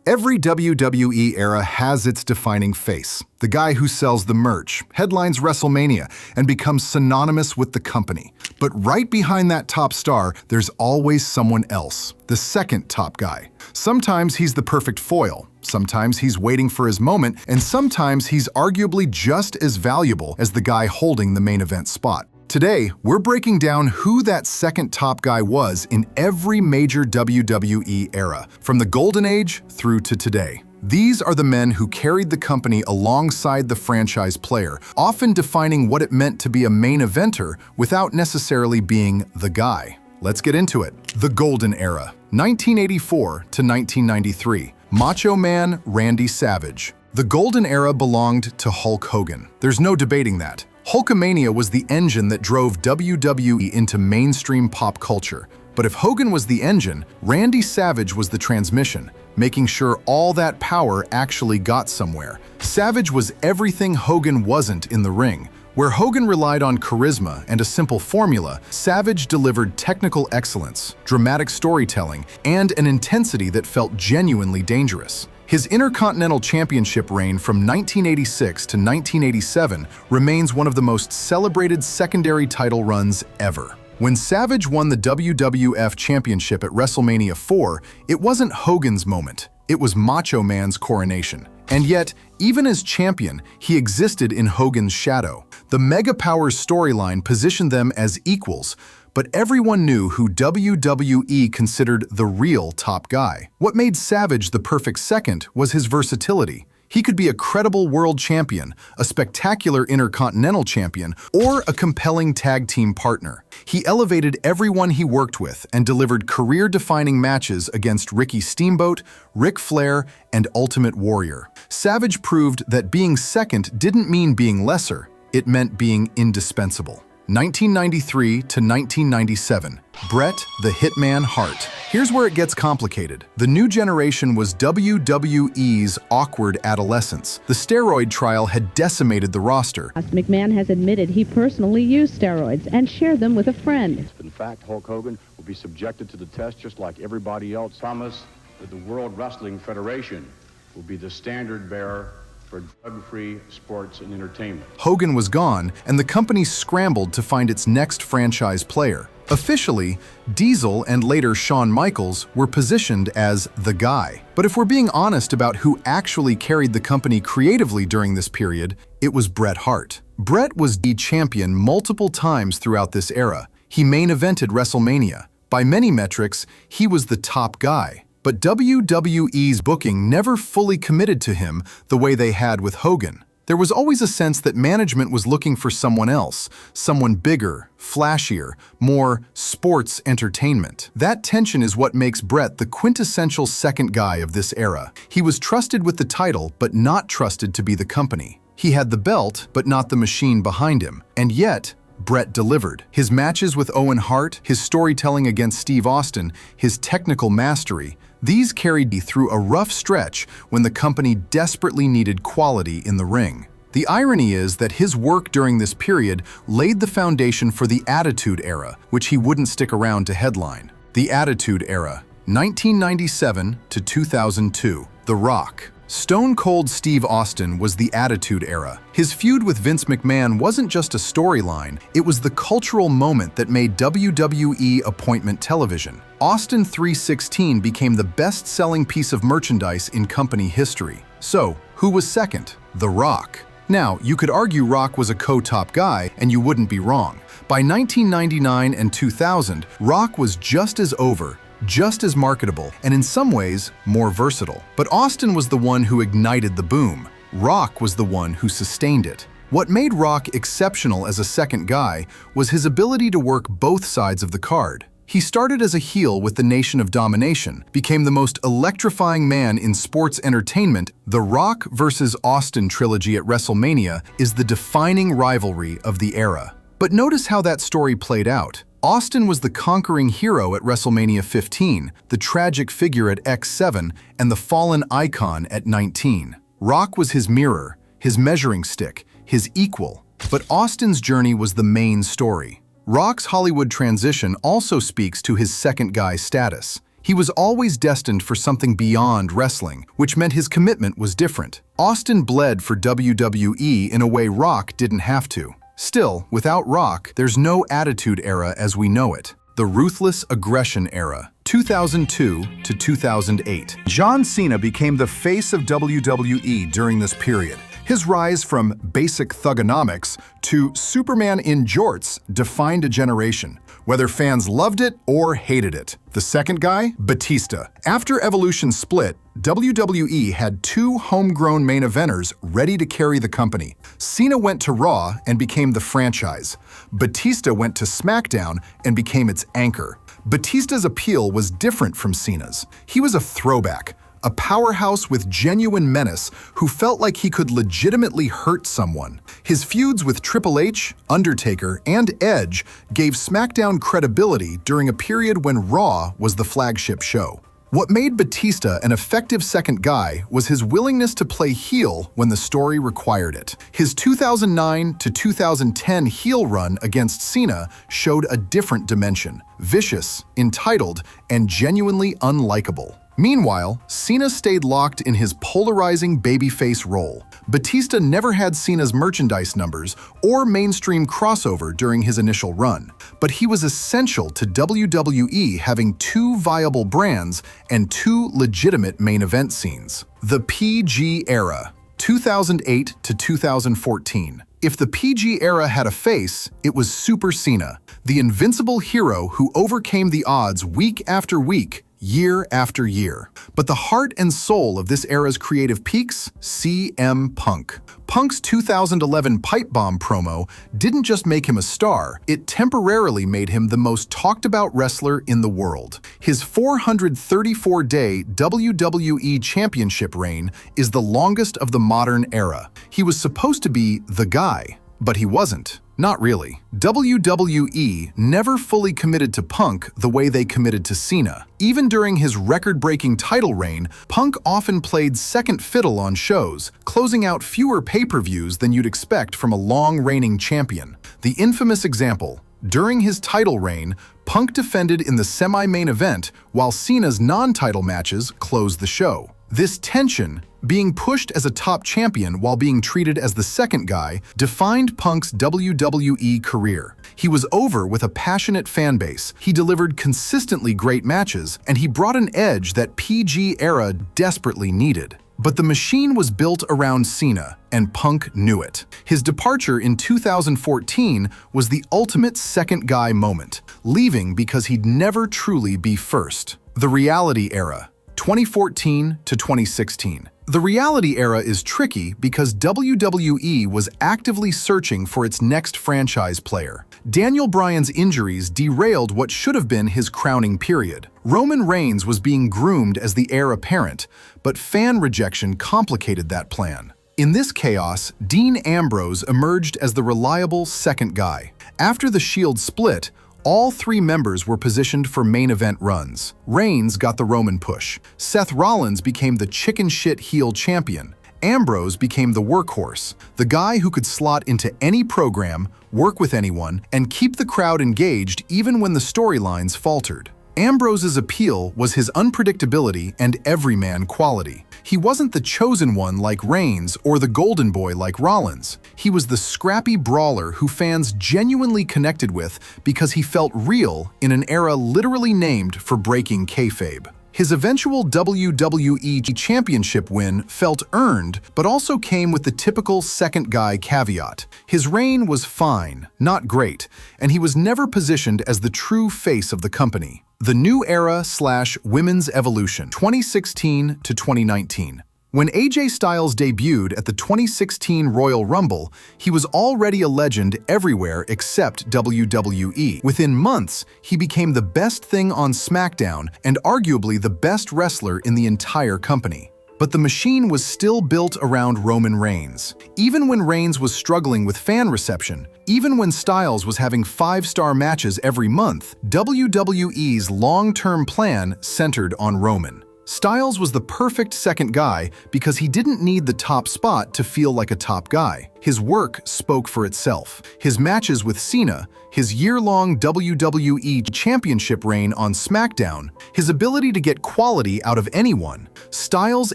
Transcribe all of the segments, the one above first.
Every WWE era has its defining face. The guy who sells the merch, headlines WrestleMania, and becomes synonymous with the company. But right behind that top star, there's always someone else, the second top guy. Sometimes he's the perfect foil, sometimes he's waiting for his moment, and sometimes he's arguably just as valuable as the guy holding the main event spot. Today, we're breaking down who that second top guy was in every major WWE era, from the Golden Age through to today. These are the men who carried the company alongside the franchise player, often defining what it meant to be a main eventer without necessarily being the guy. Let's get into it. The Golden Era, 1984 to 1993. Macho Man, Randy Savage. The Golden Era belonged to Hulk Hogan. There's no debating that. Hulkamania was the engine that drove WWE into mainstream pop culture. But if Hogan was the engine, Randy Savage was the transmission, making sure all that power actually got somewhere. Savage was everything Hogan wasn't in the ring. Where Hogan relied on charisma and a simple formula, Savage delivered technical excellence, dramatic storytelling, and an intensity that felt genuinely dangerous. His Intercontinental Championship reign from 1986 to 1987 remains one of the most celebrated secondary title runs ever. When Savage won the WWF Championship at WrestleMania 4, it wasn't Hogan's moment, it was Macho Man's coronation. And yet, even as champion, he existed in Hogan's shadow. The Mega Powers storyline positioned them as equals, but everyone knew who WWE considered the real top guy. What made Savage the perfect second was his versatility. He could be a credible world champion, a spectacular intercontinental champion, or a compelling tag team partner. He elevated everyone he worked with and delivered career-defining matches against Ricky Steamboat, Ric Flair, and Ultimate Warrior. Savage proved that being second didn't mean being lesser, it meant being indispensable. 1993 to 1997, Bret the Hitman Hart. Here's where it gets complicated. The new generation was WWE's awkward adolescence. The steroid trial had decimated the roster. McMahon has admitted he personally used steroids and shared them with a friend. In fact, Hulk Hogan will be subjected to the test just like everybody else. Promise that the World Wrestling Federation will be the standard bearer for drug-free sports and entertainment. Hogan was gone, and the company scrambled to find its next franchise player. Officially, Diesel and later Shawn Michaels were positioned as the guy. But if we're being honest about who actually carried the company creatively during this period, it was Bret Hart. Bret was the champion multiple times throughout this era. He main evented WrestleMania. By many metrics, he was the top guy. But WWE's booking never fully committed to him the way they had with Hogan. There was always a sense that management was looking for someone else, someone bigger, flashier, more sports entertainment. That tension is what makes Bret the quintessential second guy of this era. He was trusted with the title, but not trusted to be the company. He had the belt, but not the machine behind him. And yet, Bret delivered. His matches with Owen Hart, his storytelling against Steve Austin, his technical mastery, these carried through a rough stretch when the company desperately needed quality in the ring. The irony is that his work during this period laid the foundation for the Attitude Era, which he wouldn't stick around to headline. The Attitude Era, 1997 to 2002. The Rock. Stone Cold Steve Austin was the Attitude Era. His feud with Vince McMahon wasn't just a storyline, it was the cultural moment that made WWE appointment television. Austin 316 became the best-selling piece of merchandise in company history. So, who was second? The Rock. Now, you could argue Rock was a co-top guy, and you wouldn't be wrong. By 1999 and 2000, Rock was just as over, just as marketable, and in some ways, more versatile. But Austin was the one who ignited the boom. Rock was the one who sustained it. What made Rock exceptional as a second guy was his ability to work both sides of the card. He started as a heel with the Nation of Domination, became the most electrifying man in sports entertainment. The Rock vs. Austin trilogy at WrestleMania is the defining rivalry of the era. But notice how that story played out. Austin was the conquering hero at WrestleMania 15, the tragic figure at X7, and the fallen icon at 19. Rock was his mirror, his measuring stick, his equal. But Austin's journey was the main story. Rock's Hollywood transition also speaks to his second guy status. He was always destined for something beyond wrestling, which meant his commitment was different. Austin bled for WWE in a way Rock didn't have to. Still, without Rock, there's no Attitude Era as we know it. The Ruthless Aggression Era, 2002 to 2008. John Cena became the face of WWE during this period. His rise from basic thugonomics to Superman in jorts defined a generation, whether fans loved it or hated it. The second guy, Batista. After Evolution split, WWE had two homegrown main eventers ready to carry the company. Cena went to Raw and became the franchise. Batista went to SmackDown and became its anchor. Batista's appeal was different from Cena's. He was a throwback, a powerhouse with genuine menace who felt like he could legitimately hurt someone. His feuds with Triple H, Undertaker, and Edge gave SmackDown credibility during a period when Raw was the flagship show. What made Batista an effective second guy was his willingness to play heel when the story required it. His 2009 to 2010 heel run against Cena showed a different dimension: vicious, entitled, and genuinely unlikable. Meanwhile, Cena stayed locked in his polarizing babyface role. Batista never had Cena's merchandise numbers or mainstream crossover during his initial run, but he was essential to WWE having two viable brands and two legitimate main event scenes. The PG Era, 2008 to 2014. If the PG era had a face, it was Super Cena, the invincible hero who overcame the odds week after week, year after year. But the heart and soul of this era's creative peaks? CM Punk. Punk's 2011 pipe bomb promo didn't just make him a star, it temporarily made him the most talked about wrestler in the world. His 434-day WWE Championship reign is the longest of the modern era. He was supposed to be the guy, but he wasn't. Not really. WWE never fully committed to Punk the way they committed to Cena. Even during his record-breaking title reign, Punk often played second fiddle on shows, closing out fewer pay-per-views than you'd expect from a long-reigning champion. The infamous example: during his title reign, Punk defended in the semi-main event while Cena's non-title matches closed the show. This tension, being pushed as a top champion while being treated as the second guy, defined Punk's WWE career. He was over with a passionate fan base, he delivered consistently great matches, and he brought an edge that PG era desperately needed. But the machine was built around Cena, and Punk knew it. His departure in 2014 was the ultimate second guy moment, leaving because he'd never truly be first. The Reality Era, 2014 to 2016. The Reality Era is tricky because WWE was actively searching for its next franchise player. Daniel Bryan's injuries derailed what should have been his crowning period. Roman Reigns was being groomed as the heir apparent, but fan rejection complicated that plan. In this chaos, Dean Ambrose emerged as the reliable second guy. After the Shield split, all three members were positioned for main event runs. Reigns got the Roman push. Seth Rollins became the chicken shit heel champion. Ambrose became the workhorse, the guy who could slot into any program, work with anyone, and keep the crowd engaged even when the storylines faltered. Ambrose's appeal was his unpredictability and everyman quality. He wasn't the chosen one like Reigns or the golden boy like Rollins. He was the scrappy brawler who fans genuinely connected with because he felt real in an era literally named for breaking kayfabe. His eventual WWE Championship win felt earned, but also came with the typical second guy caveat. His reign was fine, not great, and he was never positioned as the true face of the company. The New Era/Women's Evolution, 2016 to 2019. When AJ Styles debuted at the 2016 Royal Rumble, he was already a legend everywhere except WWE. Within months, he became the best thing on SmackDown and arguably the best wrestler in the entire company. But the machine was still built around Roman Reigns. Even when Reigns was struggling with fan reception, even when Styles was having 5-star matches every month, WWE's long-term plan centered on Roman. Styles was the perfect second guy because he didn't need the top spot to feel like a top guy. His work spoke for itself. His matches with Cena, his year-long WWE Championship reign on SmackDown, his ability to get quality out of anyone. Styles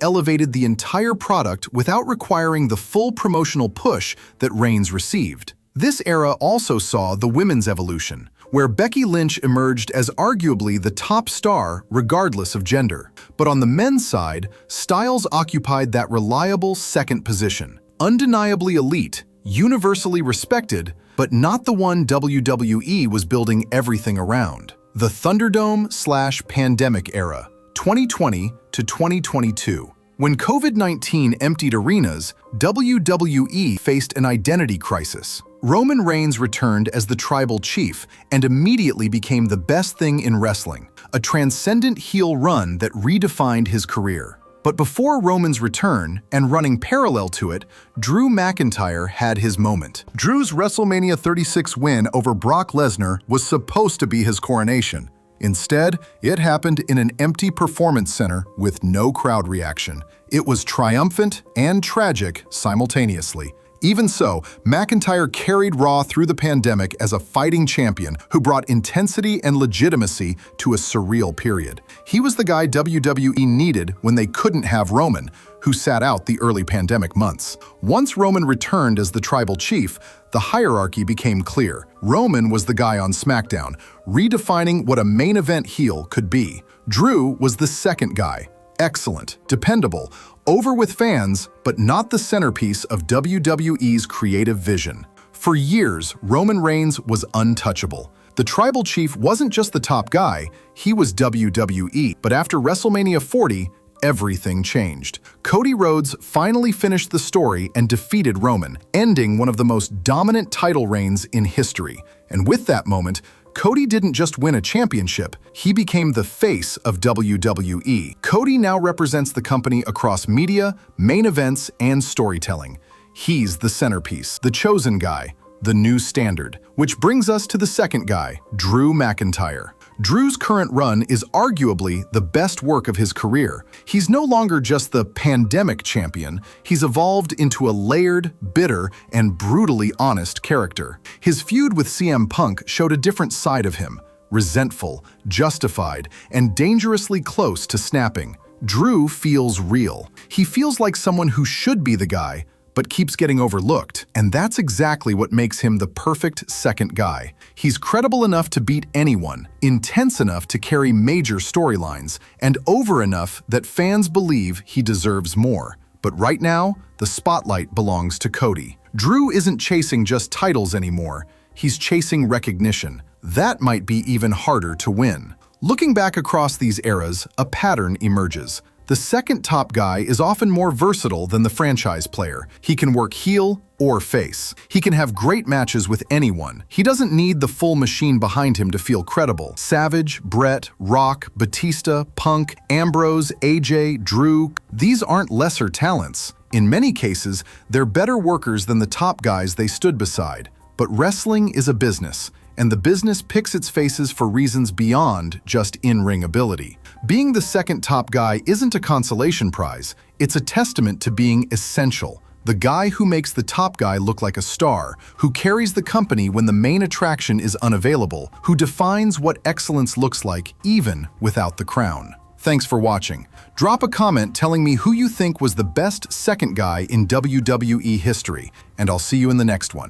elevated the entire product without requiring the full promotional push that Reigns received. This era also saw the women's evolution, where Becky Lynch emerged as arguably the top star regardless of gender. But on the men's side, Styles occupied that reliable second position. Undeniably elite, universally respected, but not the one WWE was building everything around. The Thunderdome/pandemic era, 2020 to 2022. When COVID-19 emptied arenas, WWE faced an identity crisis. Roman Reigns returned as the tribal chief and immediately became the best thing in wrestling, a transcendent heel run that redefined his career. But before Roman's return, and running parallel to it, Drew McIntyre had his moment. Drew's WrestleMania 36 win over Brock Lesnar was supposed to be his coronation. Instead, it happened in an empty performance center with no crowd reaction. It was triumphant and tragic simultaneously. Even so, McIntyre carried Raw through the pandemic as a fighting champion who brought intensity and legitimacy to a surreal period. He was the guy WWE needed when they couldn't have Roman, who sat out the early pandemic months. Once Roman returned as the tribal chief, the hierarchy became clear. Roman was the guy on SmackDown, redefining what a main event heel could be. Drew was the second guy. Excellent, dependable, over with fans, but not the centerpiece of WWE's creative vision. For years, Roman Reigns was untouchable. The tribal chief wasn't just the top guy, he was WWE. But after WrestleMania 40, everything changed. Cody Rhodes finally finished the story and defeated Roman, ending one of the most dominant title reigns in history. And with that moment, Cody didn't just win a championship, he became the face of WWE. Cody now represents the company across media, main events, and storytelling. He's the centerpiece, the chosen guy, the new standard. Which brings us to the second guy, Drew McIntyre. Drew's current run is arguably the best work of his career. He's no longer just the pandemic champion, he's evolved into a layered, bitter, and brutally honest character. His feud with CM Punk showed a different side of him, resentful, justified, and dangerously close to snapping. Drew feels real. He feels like someone who should be the guy, but keeps getting overlooked. And that's exactly what makes him the perfect second guy. He's credible enough to beat anyone, intense enough to carry major storylines, and over enough that fans believe he deserves more. But right now, the spotlight belongs to Cody. Drew isn't chasing just titles anymore. He's chasing recognition. That might be even harder to win. Looking back across these eras, a pattern emerges. The second top guy is often more versatile than the franchise player. He can work heel or face. He can have great matches with anyone. He doesn't need the full machine behind him to feel credible. Savage, Bret, Rock, Batista, Punk, Ambrose, AJ, Drew, these aren't lesser talents. In many cases, they're better workers than the top guys they stood beside. But wrestling is a business, and the business picks its faces for reasons beyond just in-ring ability. Being the second top guy isn't a consolation prize, it's a testament to being essential. The guy who makes the top guy look like a star, who carries the company when the main attraction is unavailable, who defines what excellence looks like even without the crown. Thanks for watching. Drop a comment telling me who you think was the best second guy in WWE history, and I'll see you in the next one.